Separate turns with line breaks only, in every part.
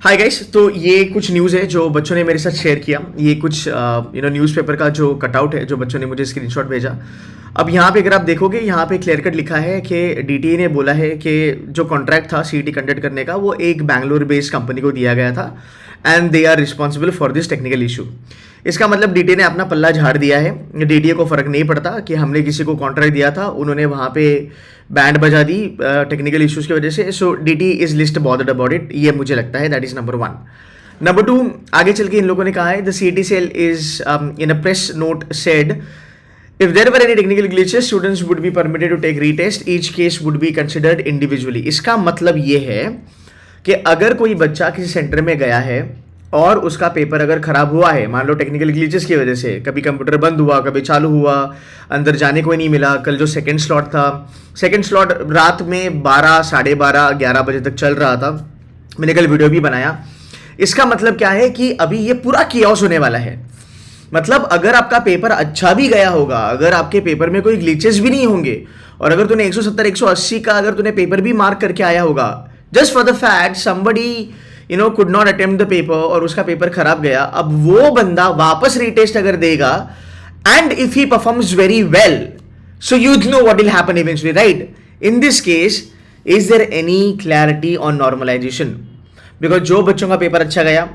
Hi guys, तो ये कुछ न्यूज़ है जो बच्चों ने मेरे साथ शेयर किया। ये कुछ न्यूज़पेपर का जो कटआउट है जो बच्चों ने मुझे स्क्रीनशॉट भेजा। अब यहाँ पे अगर आप देखोगे, यहाँ पे क्लियर कट लिखा है कि डीटीए ने बोला है कि जो कॉन्ट्रैक्ट था सीईटी कंडक्ट करने का वो एक बैंगलोर बेस्ड कंपनी को दिया गया था and they are responsible for this technical issue. इसका मतलब डीटीए ने अपना पल्ला झाड़ दिया है। डीटीए को फ़र्क नहीं पड़ता कि हमने किसी को कॉन्ट्रैक्ट दिया था, उन्होंने वहाँ पे बैंड बजा दी टेक्निकल इश्यूज़ की वजह से। So DTA is least bothered about it, ये मुझे लगता है दैट इज़ नंबर 1। नंबर 2, आगे चल के इन लोगों ने कहा है the CET cell is in a press note said if there were any technical glitches students would be permitted to take retest, each case would be considered individually। इसका मतलब ये है कि अगर कोई बच्चा किसी सेंटर में गया है और उसका पेपर अगर खराब हुआ है, मान लो टेक्निकल ग्लिचेस की वजह से, कभी कंप्यूटर बंद हुआ, कभी चालू हुआ, अंदर जाने को ही नहीं मिला। कल जो सेकंड स्लॉट था, सेकंड स्लॉट रात में 12, 12:30, 11 बजे तक चल रहा था। मैंने कल वीडियो भी बनाया। इसका मतलब क्या है कि अभी ये पूरा कियोस होने वाला है। मतलब अगर आपका पेपर अच्छा भी गया होगा, अगर आपके पेपर में कोई ग्लिचेस भी नहीं होंगे और अगर तूने 170, 180 का अगर तूने पेपर भी मार्क करके आया होगा, just for the fact somebody could not attempt the paper और उसका पेपर खराब गया, अब वो बंदा वापस रीटेस्ट अगर देगा and if he performs very well, so you know what will happen eventually, right? In this case is there any clarity on normalisation? Because जो बच्चों का पेपर अच्छा गया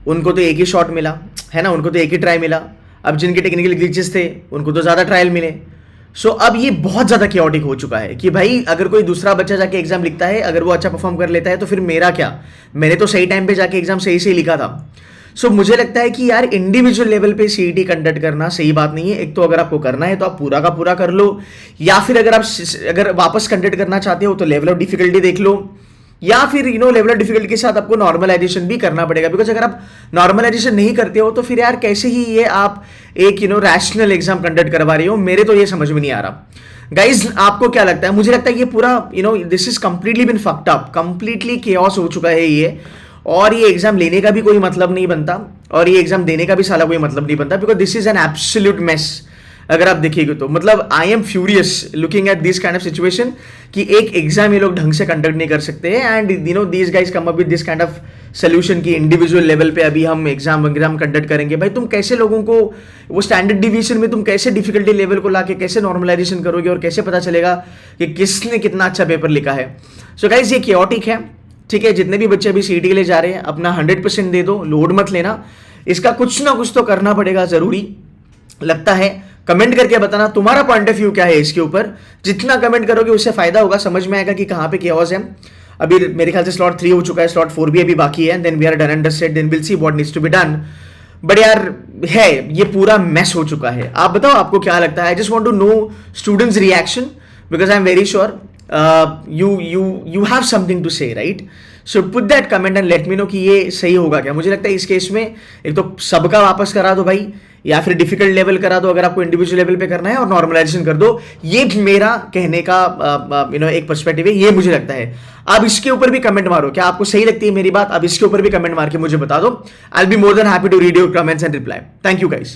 उनको तो एक ही शॉट मिला है ना, उनको तो एक ही ट्राई मिला। अब जिनके टेक्निकल ग्लिचेस थे उनको तो ज़्यादा ट्रायल मिले। सो अब ये बहुत ज़्यादा क्योटिक हो चुका है कि भाई अगर कोई दूसरा बच्चा जाके एग्जाम लिखता है, अगर वो अच्छा परफॉर्म कर लेता है तो फिर मेरा क्या? मैंने तो सही टाइम पे जाके एग्जाम सही से लिखा था। सो मुझे लगता है कि यार इंडिविजुअल लेवल पे सीईटी कंडक्ट करना सही बात नहीं है। एक तो अगर आपको करना है तो आप पूरा का पूरा कर लो, या फिर अगर वापस कंडक्ट करना चाहते हो तो लेवल ऑफ डिफिकल्टी देख लो, या फिर लेवल ऑफ डिफिकल्टी के साथ आपको नॉर्मलाइजेशन भी करना पड़ेगा। बिकॉज अगर आप नॉर्मलाइजेशन नहीं करते हो तो फिर यार कैसे ही ये आप एक रैशनल एग्जाम कंडक्ट करवा रहे हो, मेरे तो ये समझ में नहीं आ रहा। गाइज आपको क्या लगता है? मुझे लगता है ये पूरा this is completely been fucked up, completely chaos हो चुका है ये। और ये एग्जाम लेने का भी कोई मतलब नहीं बनता और ये एग्जाम देने का भी साला कोई मतलब नहीं बनता, because this is an absolute mess. अगर आप देखिएगा तो मतलब I am furious looking at this kind of situation कि एक एग्जाम ये लोग ढंग से कंडक्ट नहीं कर सकते हैं and these guys come up with this kind of solution की इंडिविजुअल लेवल पे अभी हम एग्जाम कंडक्ट करेंगे। भाई तुम कैसे लोगों को वो स्टैंडर्ड डिवीजन में तुम कैसे डिफिकल्टी लेवल को लाके कैसे नॉर्मलाइजेशन करोगे और कैसे पता चलेगा कि किसने कितना अच्छा पेपर लिखा है? सो गाइज ये क्योटिक है, ठीक है। जितने भी बच्चे अभी सीईटी के लिए जा रहे हैं अपना 100% दे दो, लोड मत लेना। इसका कुछ ना कुछ तो करना पड़ेगा जरूरी लगता है। कमेंट करके बताना तुम्हारा पॉइंट ऑफ व्यू क्या है इसके ऊपर। जितना कमेंट करोगे उससे फायदा होगा, समझ में आएगा कि कहाँ पे केओस है। अभी मेरे ख्याल से स्लॉट 3 हो चुका है, स्लॉट 4 भी अभी बाकी है। Then we are done and dusted, then will see what needs to be done. But यार है ये पूरा मैस हो चुका है। आप बताओ आपको क्या लगता है? I just want to know students reaction because I am very sure you have something to say, right? So put that comment and let me know कि ये सही होगा क्या। मुझे लगता है इस केस में एक तो सबका वापस करा दो भाई, या फिर डिफिकल्ट लेवल करा दो अगर आपको इंडिविजुअल लेवल पे करना है, और नॉर्मलाइजेशन कर दो। ये मेरा कहने का एक पर्सपेक्टिव है, ये मुझे लगता है। आप इसके ऊपर भी कमेंट मारो, क्या आपको सही लगती है मेरी बात? आप इसके ऊपर भी कमेंट मार के मुझे बता दो। I will be more than happy to read your comments and reply. Thank you guys.